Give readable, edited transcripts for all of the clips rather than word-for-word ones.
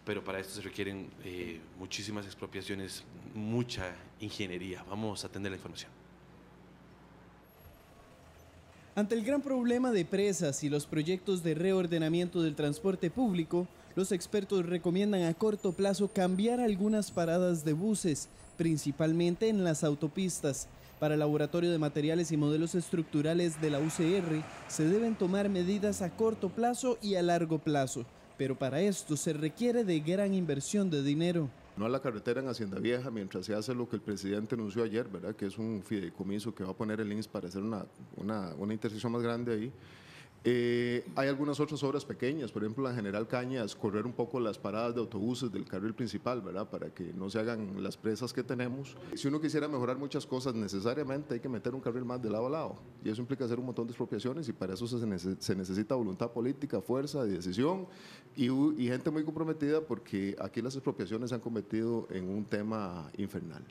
pero para esto se requieren muchísimas expropiaciones, mucha ingeniería. Vamos a atender la información. Ante el gran problema de presas y los proyectos de reordenamiento del transporte público, los expertos recomiendan a corto plazo cambiar algunas paradas de buses, principalmente en las autopistas. Para el Laboratorio de Materiales y Modelos Estructurales de la UCR, se deben tomar medidas a corto plazo y a largo plazo, pero para esto se requiere de gran inversión de dinero. No a la carretera en Hacienda Vieja mientras se hace lo que el presidente anunció ayer, ¿verdad? Que es un fideicomiso que va a poner el INSS para hacer una intersección más grande ahí. Hay algunas otras obras pequeñas, por ejemplo, la General Cañas, correr un poco las paradas de autobuses del carril principal, ¿verdad? Para que no se hagan las presas que tenemos. Si uno quisiera mejorar muchas cosas, necesariamente hay que meter un carril más de lado a lado. Y eso implica hacer un montón de expropiaciones y para eso se necesita voluntad política, fuerza, decisión y gente muy comprometida, porque aquí las expropiaciones se han convertido en un tema infernal.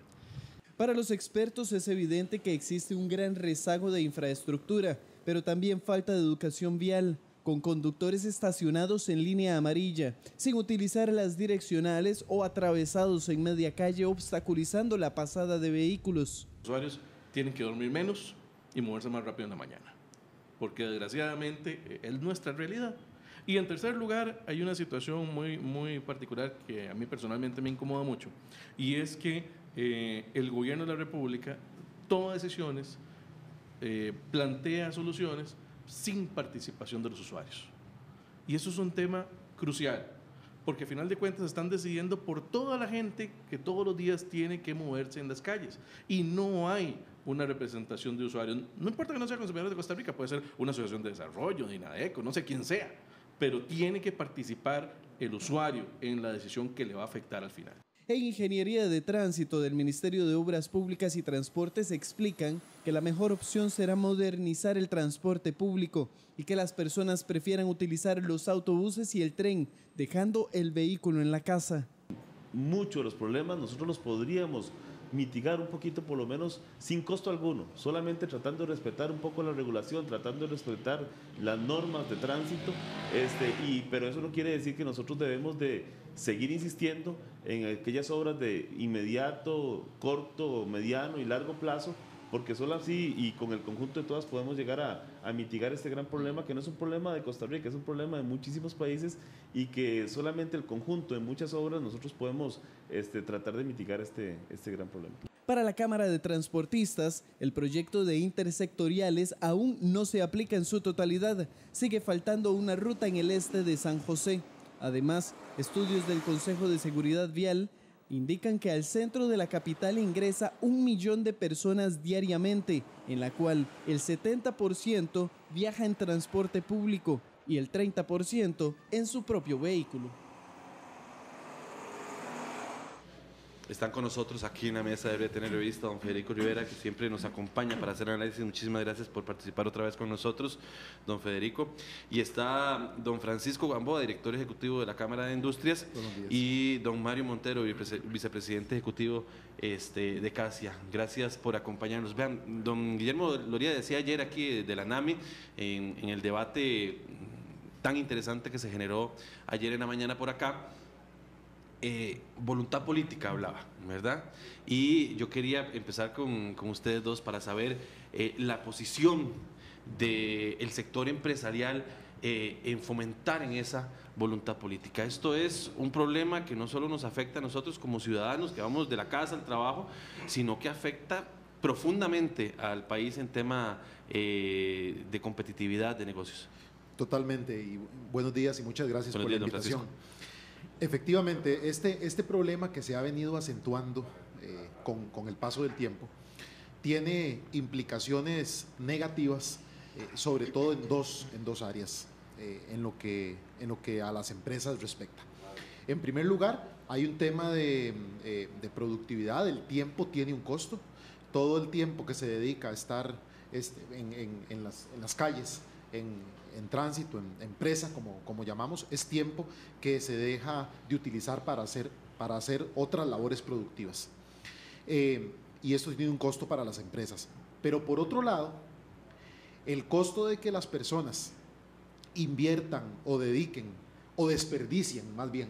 Para los expertos es evidente que existe un gran rezago de infraestructura, pero también falta de educación vial, con conductores estacionados en línea amarilla, sin utilizar las direccionales o atravesados en media calle, obstaculizando la pasada de vehículos. Los usuarios tienen que dormir menos y moverse más rápido en la mañana, porque desgraciadamente es nuestra realidad. Y en tercer lugar, hay una situación muy particular que a mí personalmente me incomoda mucho, y es que el gobierno de la República toma decisiones, plantea soluciones sin participación de los usuarios. Y eso es un tema crucial, porque al final de cuentas están decidiendo por toda la gente que todos los días tiene que moverse en las calles y no hay una representación de usuarios. No importa que no sea Consumidores de Costa Rica, puede ser una asociación de desarrollo, de INADECO, no sé quién sea, pero tiene que participar el usuario en la decisión que le va a afectar al final. En Ingeniería de Tránsito del Ministerio de Obras Públicas y Transportes explican que la mejor opción será modernizar el transporte público y que las personas prefieran utilizar los autobuses y el tren, dejando el vehículo en la casa. Muchos de los problemas nosotros los podríamos mitigar un poquito, por lo menos sin costo alguno, solamente tratando de respetar un poco la regulación, tratando de respetar las normas de tránsito, pero eso no quiere decir que nosotros debemos de seguir insistiendo en aquellas obras de inmediato, corto, mediano y largo plazo, porque solo así y con el conjunto de todas podemos llegar a mitigar este gran problema, que no es un problema de Costa Rica, es un problema de muchísimos países y que solamente el conjunto de muchas obras nosotros podemos tratar de mitigar este gran problema. Para la Cámara de Transportistas, el proyecto de intersectoriales aún no se aplica en su totalidad. Sigue faltando una ruta en el este de San José. Además, estudios del Consejo de Seguridad Vial indican que al centro de la capital ingresa 1 millón de personas diariamente, en la cual el 70% viaja en transporte público y el 30% en su propio vehículo. Están con nosotros aquí en la mesa de Tener Revista don Federico Rivera, que siempre nos acompaña para hacer análisis. Muchísimas gracias por participar otra vez con nosotros, don Federico. Y está don Francisco Gamboa, director ejecutivo de la Cámara de Industrias, y don Mario Montero, vicepresidente ejecutivo de CASIA. Gracias por acompañarnos. Vean, don Guillermo Loría decía ayer aquí de la NAMI, en el debate tan interesante que se generó ayer en la mañana por acá, voluntad política hablaba, ¿verdad? Y yo quería empezar con ustedes dos para saber la posición del sector empresarial en fomentar en esa voluntad política. Esto es un problema que no solo nos afecta a nosotros como ciudadanos que vamos de la casa al trabajo, sino que afecta profundamente al país en tema de competitividad de negocios. Totalmente, y buenos días y muchas gracias por la invitación. Efectivamente, este problema que se ha venido acentuando con el paso del tiempo tiene implicaciones negativas, sobre todo en dos áreas, en lo que a las empresas respecta. En primer lugar, hay un tema de productividad. El tiempo tiene un costo. Todo el tiempo que se dedica a estar en las calles, en tránsito, en presa, como llamamos, es tiempo que se deja de utilizar para hacer otras labores productivas. Y esto tiene un costo para las empresas. Pero por otro lado, el costo de que las personas inviertan o dediquen o desperdicien más bien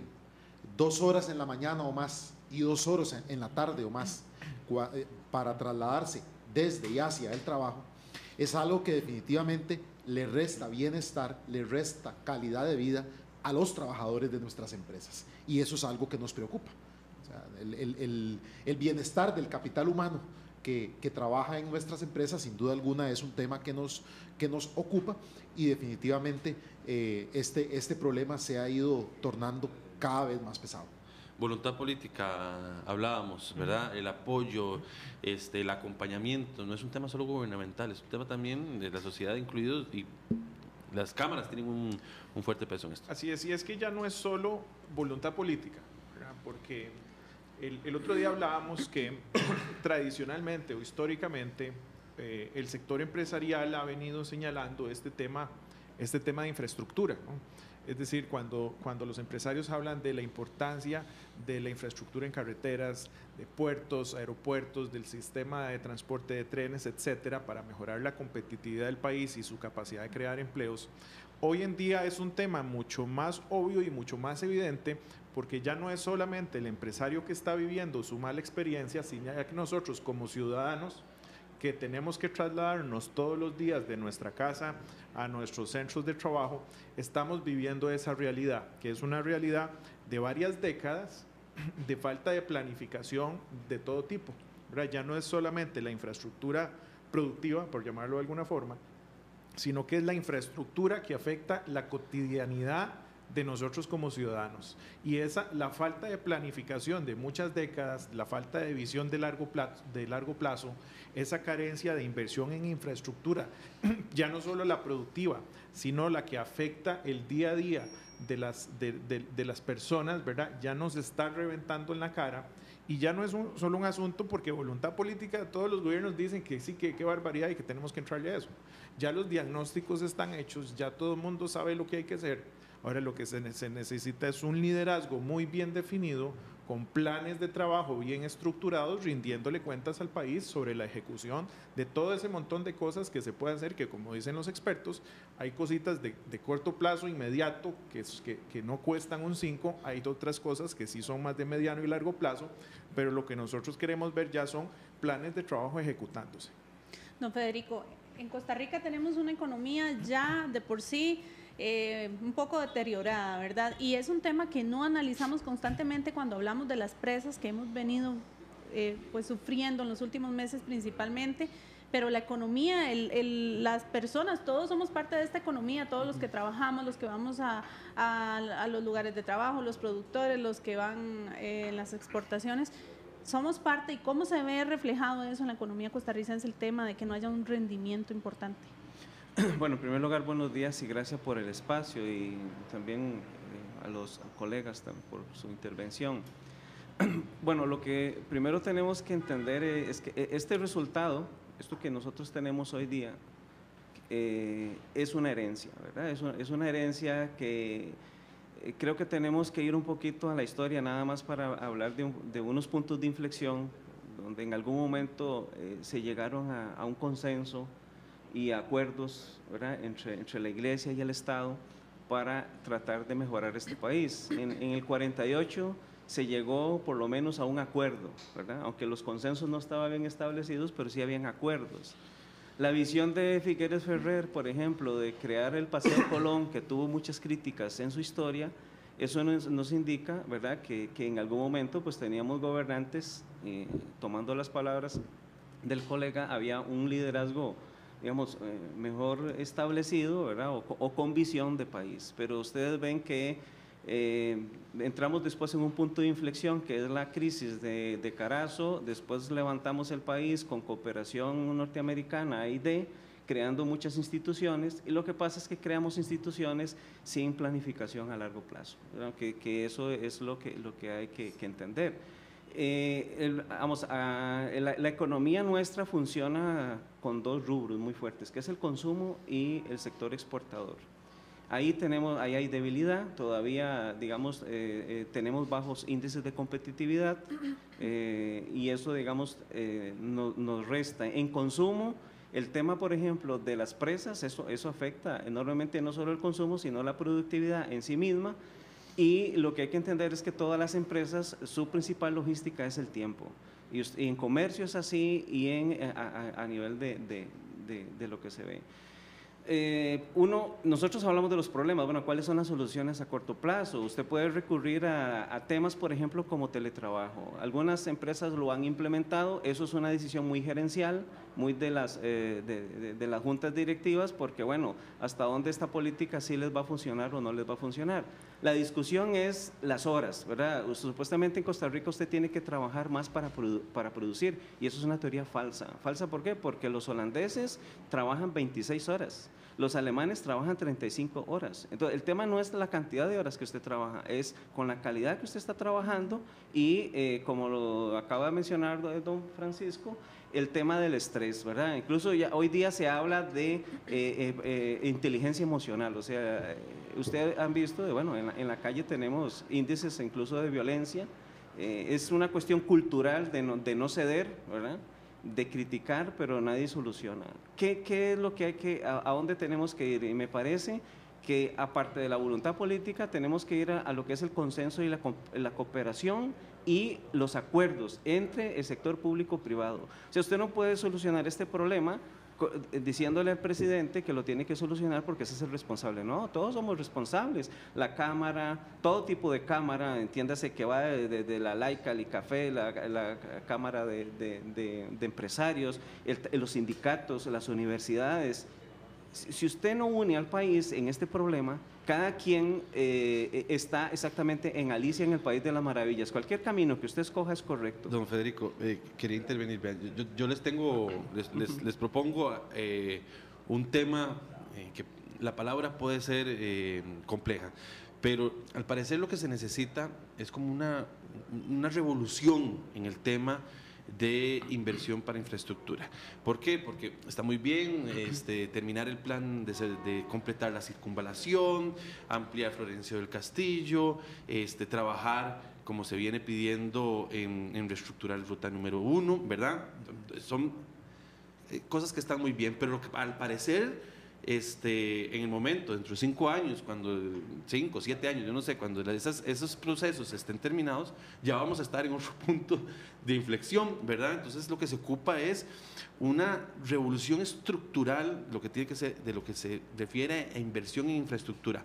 2 horas en la mañana o más y 2 horas en la tarde o más para trasladarse desde y hacia el trabajo, es algo que definitivamente le resta bienestar, le resta calidad de vida a los trabajadores de nuestras empresas. Y eso es algo que nos preocupa. O sea, el bienestar del capital humano que trabaja en nuestras empresas, sin duda alguna, es un tema que nos ocupa, y definitivamente este problema se ha ido tornando cada vez más pesado. Voluntad política, hablábamos, ¿verdad? El apoyo, el acompañamiento, no es un tema solo gubernamental, es un tema también de la sociedad incluidos, y las cámaras tienen un fuerte peso en esto. Así es, y es que ya no es solo voluntad política, ¿verdad? Porque el otro día hablábamos que tradicionalmente o históricamente el sector empresarial ha venido señalando este tema de infraestructura, ¿no? Es decir, cuando los empresarios hablan de la importancia de la infraestructura en carreteras, de puertos, aeropuertos, del sistema de transporte de trenes, etcétera, para mejorar la competitividad del país y su capacidad de crear empleos, hoy en día es un tema mucho más obvio y mucho más evidente, porque ya no es solamente el empresario que está viviendo su mala experiencia, sino ya que nosotros como ciudadanos que tenemos que trasladarnos todos los días de nuestra casa a nuestros centros de trabajo, estamos viviendo esa realidad, que es una realidad de varias décadas de falta de planificación de todo tipo, ¿verdad? Ya no es solamente la infraestructura productiva, por llamarlo de alguna forma, sino que es la infraestructura que afecta la cotidianidad de nosotros como ciudadanos. Y la falta de planificación de muchas décadas, la falta de visión de largo plazo, esa carencia de inversión en infraestructura, ya no solo la productiva, sino la que afecta el día a día de las personas, ¿verdad? Ya nos está reventando en la cara. Y ya no es solo un asunto porque voluntad política, todos los gobiernos dicen que sí, que qué barbaridad y que tenemos que entrarle a eso. Ya los diagnósticos están hechos, ya todo el mundo sabe lo que hay que hacer. Ahora lo que se necesita es un liderazgo muy bien definido, con planes de trabajo bien estructurados, rindiéndole cuentas al país sobre la ejecución de todo ese montón de cosas que se pueden hacer, que como dicen los expertos, hay cositas de corto plazo, inmediato, que no cuestan un 5, hay otras cosas que sí son más de mediano y largo plazo, pero lo que nosotros queremos ver ya son planes de trabajo ejecutándose. Don Federico, en Costa Rica tenemos una economía ya de por sí un poco deteriorada, ¿verdad? Y es un tema que no analizamos constantemente cuando hablamos de las presas que hemos venido pues sufriendo en los últimos meses principalmente, pero la economía, las personas, todos somos parte de esta economía, todos los que trabajamos, los que vamos a los lugares de trabajo, los productores, los que van en las exportaciones, somos parte. ¿Y cómo se ve reflejado eso en la economía costarricense, el tema de que no haya un rendimiento importante? Bueno, en primer lugar, buenos días y gracias por el espacio, y también a los colegas por su intervención. Bueno, lo que primero tenemos que entender es que este resultado, esto que nosotros tenemos hoy día, es una herencia, ¿verdad? Es una herencia que creo que tenemos que ir un poquito a la historia, nada más para hablar de unos puntos de inflexión, donde en algún momento se llegaron a un consenso y acuerdos, ¿verdad?, entre la Iglesia y el Estado para tratar de mejorar este país. En el 48 se llegó por lo menos a un acuerdo, ¿verdad?, aunque los consensos no estaban bien establecidos, pero sí habían acuerdos. La visión de Figueres Ferrer, por ejemplo, de crear el Paseo Colón, que tuvo muchas críticas en su historia, eso nos indica, ¿verdad?, que en algún momento pues teníamos gobernantes, tomando las palabras del colega, había un liderazgo, digamos, mejor establecido, ¿verdad?, o con visión de país. Pero ustedes ven que entramos después en un punto de inflexión, que es la crisis de Carazo. Después levantamos el país con cooperación norteamericana, AID, creando muchas instituciones, y lo que pasa es que creamos instituciones sin planificación a largo plazo, que eso es lo que hay que entender. La economía nuestra funciona con dos rubros muy fuertes, que es el consumo y el sector exportador. Ahí hay debilidad, todavía, digamos, tenemos bajos índices de competitividad, y eso, digamos, nos resta. En consumo, el tema, por ejemplo, de las presas, eso afecta enormemente no solo el consumo, sino la productividad en sí misma. Y lo que hay que entender es que todas las empresas, su principal logística es el tiempo. Y en comercio es así y a nivel de lo que se ve. Nosotros hablamos de los problemas, bueno, ¿cuáles son las soluciones a corto plazo? Usted puede recurrir a temas, por ejemplo, como teletrabajo. Algunas empresas lo han implementado, eso es una decisión muy gerencial, muy de las juntas directivas, porque bueno, hasta dónde esta política sí les va a funcionar o no les va a funcionar. La discusión es las horas, ¿verdad? Supuestamente en Costa Rica usted tiene que trabajar más para producir, y eso es una teoría falsa. ¿Falsa por qué? Porque los holandeses trabajan 26 horas. Los alemanes trabajan 35 horas. Entonces, el tema no es la cantidad de horas que usted trabaja, es con la calidad que usted está trabajando y, como lo acaba de mencionar don Francisco, el tema del estrés, ¿verdad? Incluso ya hoy día se habla de inteligencia emocional. O sea, ustedes han visto, bueno, en la calle tenemos índices incluso de violencia. Es una cuestión cultural de no ceder, ¿verdad?, de criticar, pero nadie soluciona. ¿Qué es lo que a dónde tenemos que ir? Y me parece que aparte de la voluntad política tenemos que ir a lo que es el consenso y la cooperación y los acuerdos entre el sector público-privado. O sea, usted no puede solucionar este problema diciéndole al presidente que lo tiene que solucionar porque ese es el responsable. No, todos somos responsables. La Cámara, todo tipo de Cámara, entiéndase que va de la laica, el ICAFE, la Cámara de Empresarios, los sindicatos, las universidades. Si usted no une al país en este problema, cada quien está exactamente en Alicia en el País de las Maravillas. Cualquier camino que usted escoja es correcto. Don Federico, quería intervenir. Yo les propongo un tema que la palabra puede ser compleja, pero al parecer lo que se necesita es como una revolución en el tema de inversión para infraestructura. ¿Por qué? Porque está muy bien terminar el plan de completar la circunvalación, ampliar Florencio del Castillo, trabajar como se viene pidiendo en reestructurar ruta número 1, ¿verdad? Son cosas que están muy bien, pero lo que al parecer en el momento, dentro de 5 años, 5, 7 años, yo no sé, cuando esos procesos estén terminados, ya vamos a estar en otro punto de inflexión, ¿verdad? Entonces lo que se ocupa es una revolución estructural, lo que tiene que ser, de lo que se refiere a inversión en infraestructura.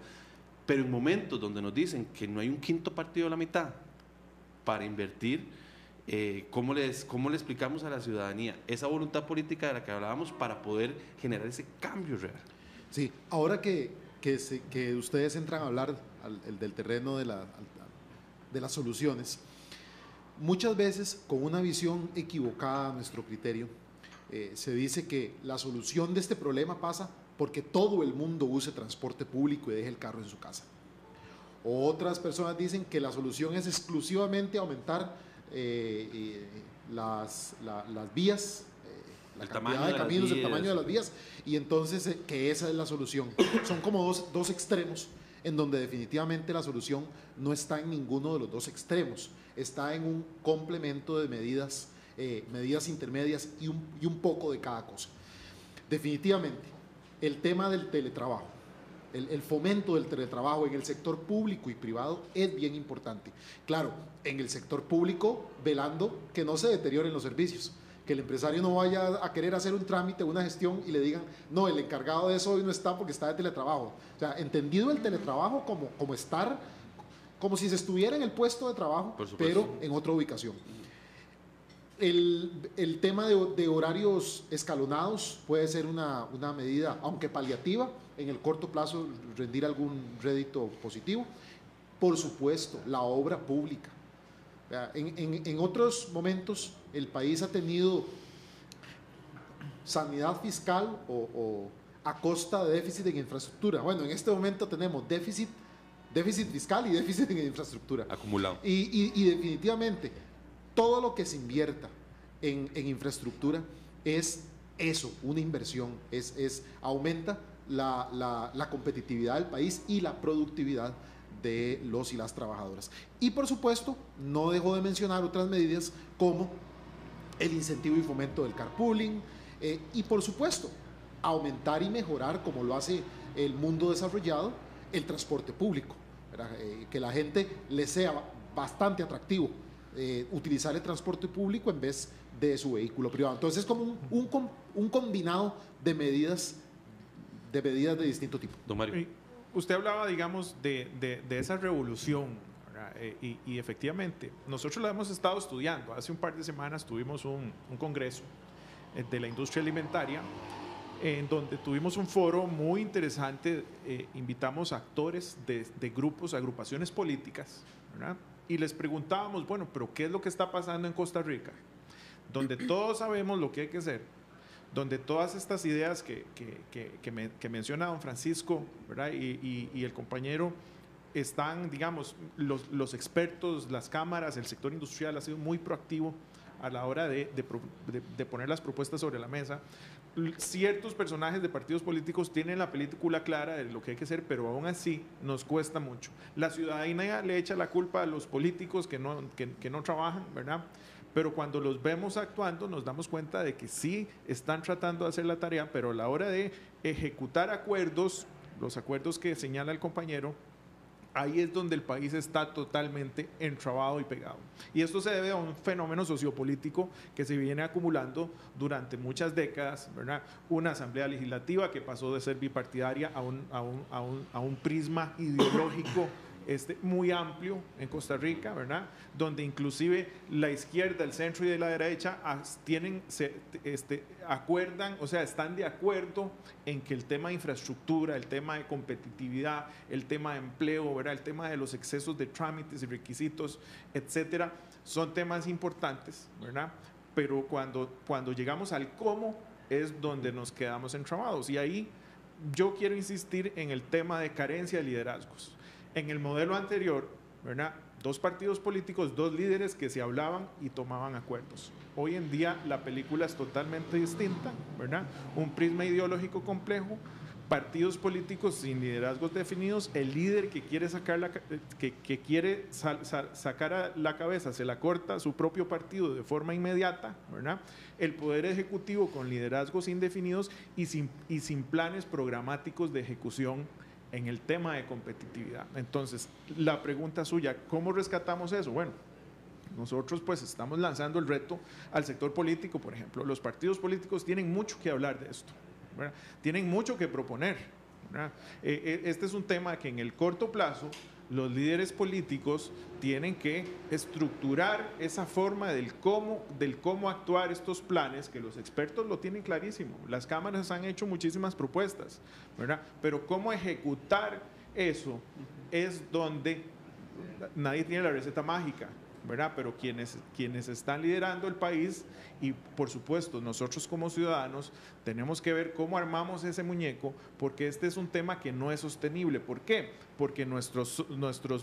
Pero en momentos donde nos dicen que no hay un quinto partido de la mitad para invertir, ¿cómo le explicamos a la ciudadanía esa voluntad política de la que hablábamos para poder generar ese cambio real? Sí, ahora que ustedes entran a hablar del terreno de las soluciones, muchas veces con una visión equivocada a nuestro criterio, se dice que la solución de este problema pasa porque todo el mundo use transporte público y deje el carro en su casa. Otras personas dicen que la solución es exclusivamente aumentar las vías, la cantidad de caminos, el tamaño de las vías, y entonces que esa es la solución. Son como dos extremos en donde definitivamente la solución no está en ninguno de los dos extremos, está en un complemento de medidas intermedias y un poco de cada cosa. Definitivamente, el tema del teletrabajo, el fomento del teletrabajo en el sector público y privado es bien importante. Claro, en el sector público, velando que no se deterioren los servicios, que el empresario no vaya a querer hacer un trámite, una gestión y le digan, no, el encargado de eso hoy no está porque está de teletrabajo. O sea, entendido el teletrabajo como si se estuviera en el puesto de trabajo, pero en otra ubicación. El tema de horarios escalonados puede ser una medida, aunque paliativa, en el corto plazo rendir algún rédito positivo. Por supuesto, la obra pública. En otros momentos el país ha tenido sanidad fiscal o a costa de déficit en infraestructura. Bueno, en este momento tenemos déficit fiscal y déficit en infraestructura. Acumulado. Y definitivamente todo lo que se invierta en infraestructura es eso, una inversión, aumenta la competitividad del país y la productividad de los y las trabajadoras. Y por supuesto, no dejo de mencionar otras medidas como el incentivo y fomento del carpooling y por supuesto, aumentar y mejorar, como lo hace el mundo desarrollado, el transporte público. ¿verdad? Que la gente le sea bastante atractivo utilizar el transporte público en vez de su vehículo privado. Entonces es como un combinado de medidas de distinto tipo. Don Mario. Usted hablaba, digamos, de esa revolución, y efectivamente, nosotros la hemos estado estudiando. Hace un par de semanas tuvimos un congreso de la industria alimentaria, en donde tuvimos un foro muy interesante. Invitamos actores de grupos, agrupaciones políticas, ¿verdad? Y les preguntábamos, bueno, pero ¿qué es lo que está pasando en Costa Rica? Donde todos sabemos lo que hay que hacer, donde todas estas ideas que menciona don Francisco, ¿verdad? Y el compañero están, digamos, los expertos, las cámaras, el sector industrial ha sido muy proactivo a la hora de poner las propuestas sobre la mesa. Ciertos personajes de partidos políticos tienen la película clara de lo que hay que hacer, pero aún así nos cuesta mucho. La ciudadanía le echa la culpa a los políticos que no trabajan, ¿verdad? Pero cuando los vemos actuando nos damos cuenta de que sí están tratando de hacer la tarea, pero a la hora de ejecutar acuerdos, los acuerdos que señala el compañero, ahí es donde el país está totalmente entrabado y pegado. Y esto se debe a un fenómeno sociopolítico que se viene acumulando durante muchas décadas, ¿verdad? Una asamblea legislativa que pasó de ser bipartidaria a un prisma ideológico muy amplio en Costa Rica, ¿verdad? Donde inclusive la izquierda, el centro y de la derecha acuerdan, o sea, están de acuerdo en que el tema de infraestructura, el tema de competitividad, el tema de empleo, ¿verdad? El tema de los excesos de trámites y requisitos, etcétera, son temas importantes, ¿verdad? Pero cuando llegamos al cómo es donde nos quedamos entramados. Y ahí yo quiero insistir en el tema de carencia de liderazgos. En el modelo anterior, ¿verdad? 2 partidos políticos, 2 líderes que se hablaban y tomaban acuerdos. Hoy en día la película es totalmente distinta, ¿verdad? Un prisma ideológico complejo, partidos políticos sin liderazgos definidos, el líder que quiere sacar sacar a la cabeza, se la corta a su propio partido de forma inmediata, ¿verdad? El poder ejecutivo con liderazgos indefinidos y sin planes programáticos de ejecución en el tema de competitividad. Entonces, la pregunta suya, ¿cómo rescatamos eso? Bueno, nosotros pues estamos lanzando el reto al sector político, por ejemplo. Los partidos políticos tienen mucho que hablar de esto, ¿verdad? Tienen mucho que proponer, ¿verdad? Este es un tema que en el corto plazo los líderes políticos tienen que estructurar esa forma del cómo actuar estos planes, que los expertos lo tienen clarísimo. Las cámaras han hecho muchísimas propuestas, ¿verdad? Pero cómo ejecutar eso es donde nadie tiene la receta mágica, ¿verdad? Pero quienes están liderando el país y por supuesto nosotros como ciudadanos tenemos que ver cómo armamos ese muñeco, porque este es un tema que no es sostenible. ¿Por qué? Porque nuestros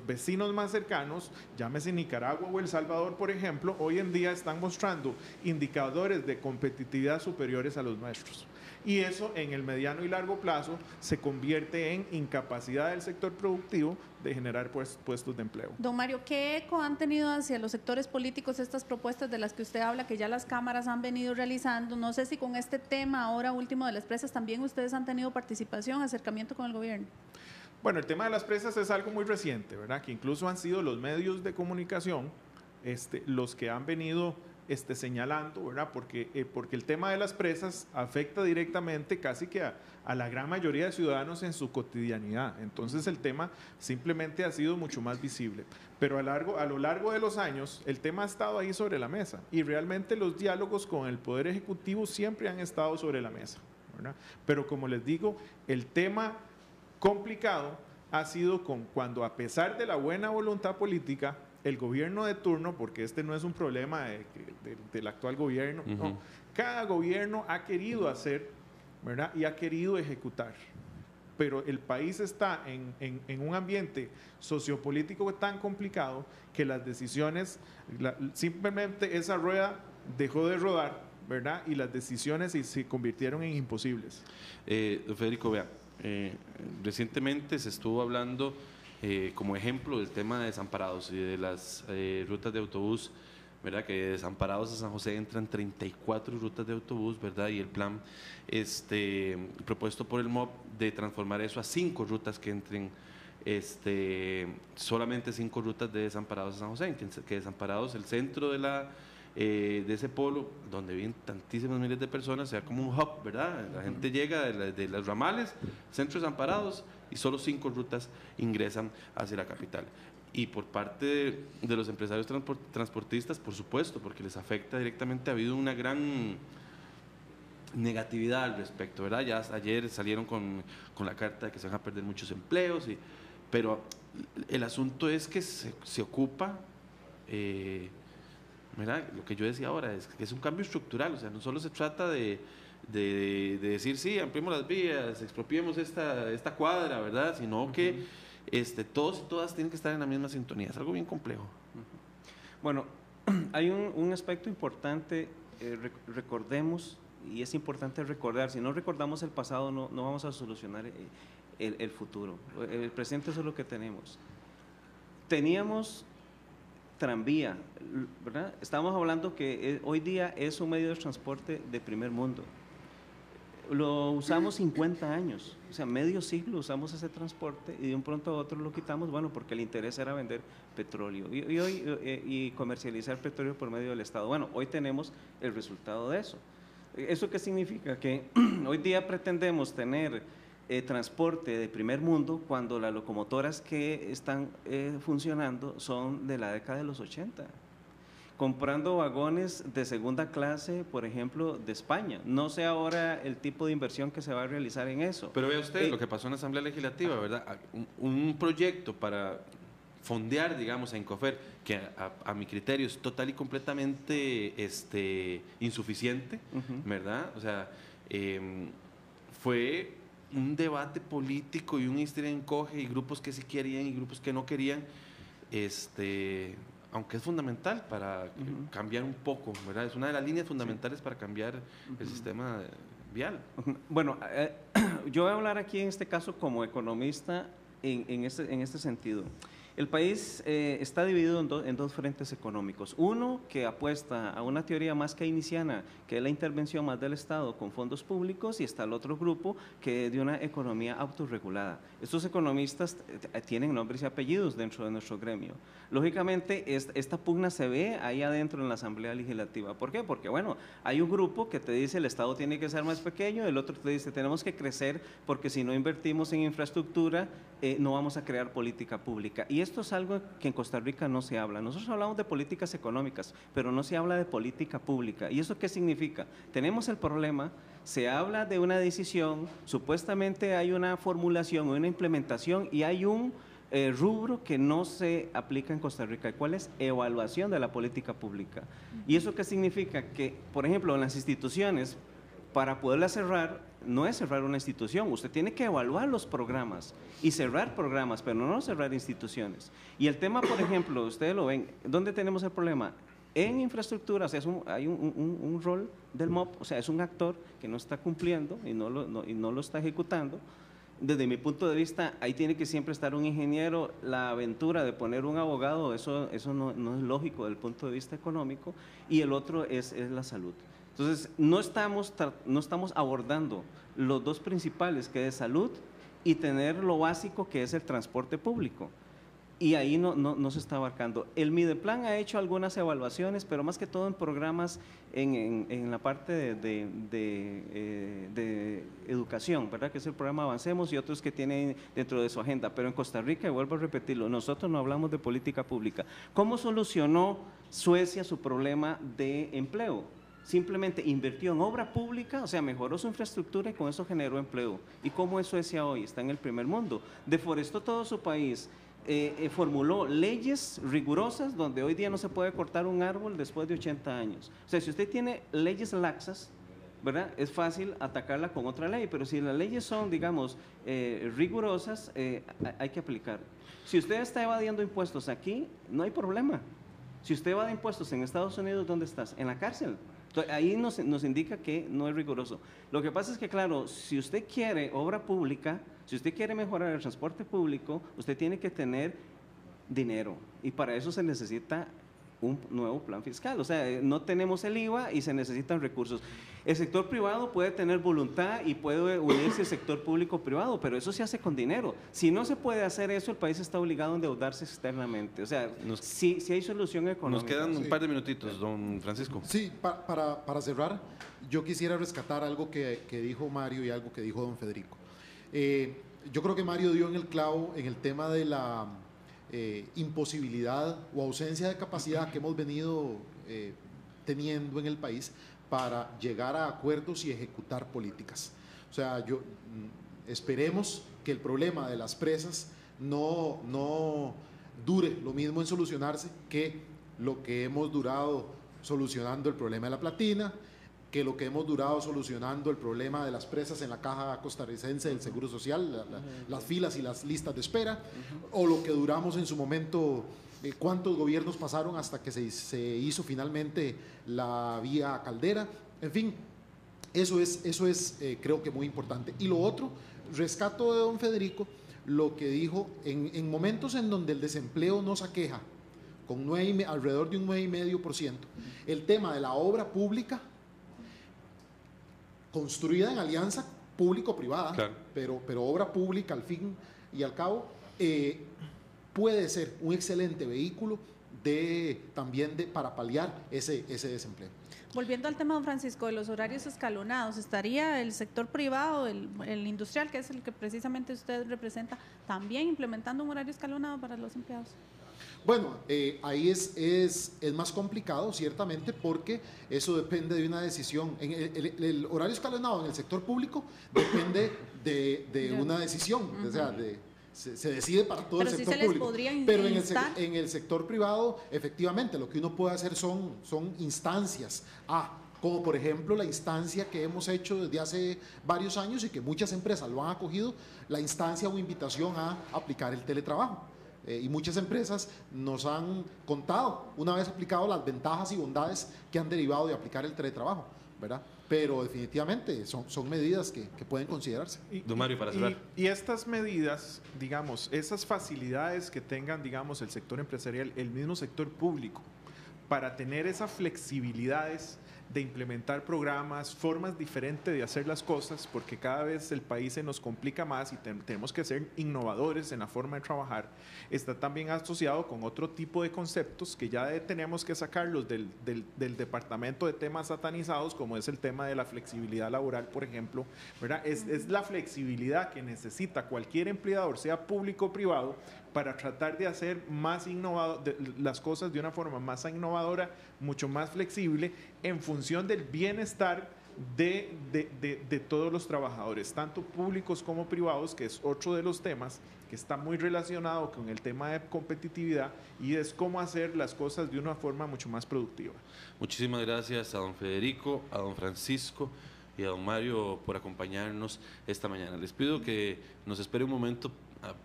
vecinos más cercanos, llámese Nicaragua o El Salvador, por ejemplo, hoy en día están mostrando indicadores de competitividad superiores a los nuestros. Y eso en el mediano y largo plazo se convierte en incapacidad del sector productivo de generar puestos de empleo. Don Mario, ¿qué eco han tenido hacia los sectores políticos estas propuestas de las que usted habla, que ya las cámaras han venido realizando? No sé si con este tema ahora último de las presas también ustedes han tenido participación, acercamiento con el gobierno. Bueno, el tema de las presas es algo muy reciente, ¿verdad? Que incluso han sido los medios de comunicación los que han venido señalando, ¿verdad? Porque el tema de las presas afecta directamente casi que a la gran mayoría de ciudadanos en su cotidianidad. Entonces el tema simplemente ha sido mucho más visible. Pero a lo largo de los años el tema ha estado ahí sobre la mesa y realmente los diálogos con el Poder Ejecutivo siempre han estado sobre la mesa, ¿verdad? Pero como les digo, el tema complicado ha sido cuando, a pesar de la buena voluntad política, el gobierno de turno, porque este no es un problema del actual gobierno, no, cada gobierno ha querido hacer, ¿verdad? Y ha querido ejecutar. Pero el país está en un ambiente sociopolítico tan complicado que las decisiones, simplemente esa rueda dejó de rodar, ¿verdad? Y las decisiones se convirtieron en imposibles. Don Federico, vea, recientemente se estuvo hablando como ejemplo del tema de desamparados y de las rutas de autobús, ¿verdad? Que de Desamparados a San José entran 34 rutas de autobús, ¿verdad? Y el plan propuesto por el MOB de transformar eso a 5 rutas que entren solamente 5 rutas de Desamparados a San José, que Desamparados, el centro de ese polo, donde viven tantísimas miles de personas, sea como un hub, ¿verdad? La gente llega de los ramales, centros Desamparados, y solo 5 rutas ingresan hacia la capital. Y por parte de los empresarios transportistas, por supuesto, porque les afecta directamente, ha habido una gran negatividad al respecto, ¿verdad? Ya ayer salieron con la carta de que se van a perder muchos empleos, pero el asunto es que se ocupa, ¿verdad? Lo que yo decía ahora es que es un cambio estructural, o sea, no solo se trata de decir, sí, ampliemos las vías, expropiemos esta cuadra, ¿verdad? Sino que todos y todas tienen que estar en la misma sintonía, es algo bien complejo. Bueno, hay un aspecto importante, recordemos, y es importante recordar, si no recordamos el pasado no vamos a solucionar el futuro. El presente es lo que tenemos. Teníamos tranvía, ¿verdad? Estamos hablando que hoy día es un medio de transporte de primer mundo. Lo usamos 50 años, o sea, medio siglo usamos ese transporte y de un pronto a otro lo quitamos, bueno, porque el interés era vender petróleo y comercializar petróleo por medio del Estado. Bueno, hoy tenemos el resultado de eso. ¿Eso qué significa? Que hoy día pretendemos tener transporte de primer mundo cuando las locomotoras que están funcionando son de la década de los 80. Comprando vagones de segunda clase, por ejemplo, de España. No sé ahora el tipo de inversión que se va a realizar en eso. Pero vea usted lo que pasó en la Asamblea Legislativa, ¿verdad? Un proyecto para fondear, digamos, a Incofer, que a mi criterio es total y completamente insuficiente, ¿verdad? O sea, fue un debate político y un encoge y grupos que sí querían y grupos que no querían, aunque es fundamental para cambiar un poco, ¿verdad? Es una de las líneas fundamentales para cambiar el sistema vial. Bueno, yo voy a hablar aquí en este caso como economista en este sentido. El país está dividido en dos frentes económicos. Uno que apuesta a una teoría más keynesiana, que es la intervención más del Estado con fondos públicos, y está el otro grupo que es de una economía autorregulada. Estos economistas tienen nombres y apellidos dentro de nuestro gremio. Lógicamente, esta pugna se ve ahí adentro en la Asamblea Legislativa. ¿Por qué? Porque, bueno, hay un grupo que te dice el Estado tiene que ser más pequeño, el otro te dice tenemos que crecer porque si no invertimos en infraestructura, no vamos a crear política pública. Y esto es algo que en Costa Rica no se habla. Nosotros hablamos de políticas económicas, pero no se habla de política pública. ¿Y eso qué significa? Tenemos el problema, se habla de una decisión, supuestamente hay una formulación, una implementación y hay un rubro que no se aplica en Costa Rica. ¿Cuál es? Evaluación de la política pública. ¿Y eso qué significa? Que, por ejemplo, en las instituciones, para poderla cerrar, no es cerrar una institución, usted tiene que evaluar los programas y cerrar programas, pero no cerrar instituciones. Y el tema, por ejemplo, ustedes lo ven, ¿dónde tenemos el problema? En infraestructura, o sea, hay un rol del MOP, o sea, es un actor que no está cumpliendo y no lo está ejecutando. Desde mi punto de vista, ahí tiene que siempre estar un ingeniero. La aventura de poner un abogado, eso no es lógico desde el punto de vista económico. Y el otro es la salud. Entonces, no estamos abordando los dos principales, que es salud y tener lo básico, que es el transporte público. Y ahí no se está abarcando. El Mideplan ha hecho algunas evaluaciones, pero más que todo en programas en la parte de educación, ¿verdad? Que es el programa Avancemos y otros que tienen dentro de su agenda. Pero en Costa Rica, y vuelvo a repetirlo, nosotros no hablamos de política pública. ¿Cómo solucionó Suecia su problema de empleo? Simplemente invirtió en obra pública, o sea, mejoró su infraestructura y con eso generó empleo. ¿Y cómo es Suecia hoy? Está en el primer mundo. Deforestó todo su país. Formuló leyes rigurosas donde hoy día no se puede cortar un árbol después de 80 años. O sea, si usted tiene leyes laxas, ¿verdad? Es fácil atacarla con otra ley, pero si las leyes son, digamos, rigurosas, hay que aplicar. Si usted está evadiendo impuestos aquí, no hay problema. Si usted evade impuestos en Estados Unidos, ¿dónde estás? En la cárcel. Entonces, ahí nos indica que no es riguroso. Lo que pasa es que, claro, si usted quiere obra pública, si usted quiere mejorar el transporte público, usted tiene que tener dinero y para eso se necesita un nuevo plan fiscal. O sea, no tenemos el IVA y se necesitan recursos. El sector privado puede tener voluntad y puede unirse al sector público-privado, pero eso se hace con dinero. Si no se puede hacer eso, el país está obligado a endeudarse externamente. O sea, si hay solución económica. Nos quedan un par de minutitos, don Francisco. Sí, para cerrar, yo quisiera rescatar algo que dijo Mario y algo que dijo don Federico. Yo creo que Mario dio en el clavo en el tema de la imposibilidad o ausencia de capacidad que hemos venido teniendo en el país para llegar a acuerdos y ejecutar políticas. O sea, esperemos que el problema de las presas no dure lo mismo en solucionarse que lo que hemos durado solucionando el problema de la platina, que lo que hemos durado solucionando el problema de las presas en la caja costarricense del Seguro Social, las filas y las listas de espera, o lo que duramos en su momento, cuántos gobiernos pasaron hasta que se hizo finalmente la vía Caldera. En fin, eso es creo que muy importante. Y lo otro, rescato de don Federico lo que dijo, en momentos en donde el desempleo nos aqueja, con alrededor de un 9,5%, el tema de la obra pública, construida en alianza público-privada, claro, pero obra pública al fin y al cabo, puede ser un excelente vehículo para paliar ese desempleo. Volviendo al tema, don Francisco, de los horarios escalonados, ¿estaría el sector privado, el industrial, que es el que precisamente usted representa, también implementando un horario escalonado para los empleados? Bueno, ahí es más complicado, ciertamente, porque eso depende de una decisión. El horario escalonado en el sector público depende de una decisión, o sea, se decide para todo el sector público. Pero en el sector privado, efectivamente, lo que uno puede hacer son instancias. Como por ejemplo la instancia que hemos hecho desde hace varios años y que muchas empresas lo han acogido, la instancia o invitación a aplicar el teletrabajo. Y muchas empresas nos han contado, una vez aplicado, las ventajas y bondades que han derivado de aplicar el teletrabajo, ¿verdad? Pero definitivamente son medidas que pueden considerarse. Don Mario, para cerrar. Y estas medidas, digamos, esas facilidades que tengan, digamos, el sector empresarial, el mismo sector público, para tener esas flexibilidades de implementar programas, formas diferentes de hacer las cosas, porque cada vez el país se nos complica más y tenemos que ser innovadores en la forma de trabajar, está también asociado con otro tipo de conceptos que ya tenemos que sacarlos del departamento de temas satanizados, como es el tema de la flexibilidad laboral, por ejemplo, ¿verdad? Es la flexibilidad que necesita cualquier empleador, sea público o privado, para tratar de hacer las cosas de una forma más innovadora, mucho más flexible, en función del bienestar de todos los trabajadores, tanto públicos como privados, que es otro de los temas que está muy relacionado con el tema de competitividad y es cómo hacer las cosas de una forma mucho más productiva. Muchísimas gracias a don Federico, a don Francisco y a don Mario por acompañarnos esta mañana. Les pido que nos espere un momento,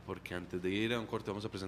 porque antes de ir a un corte vamos a presentar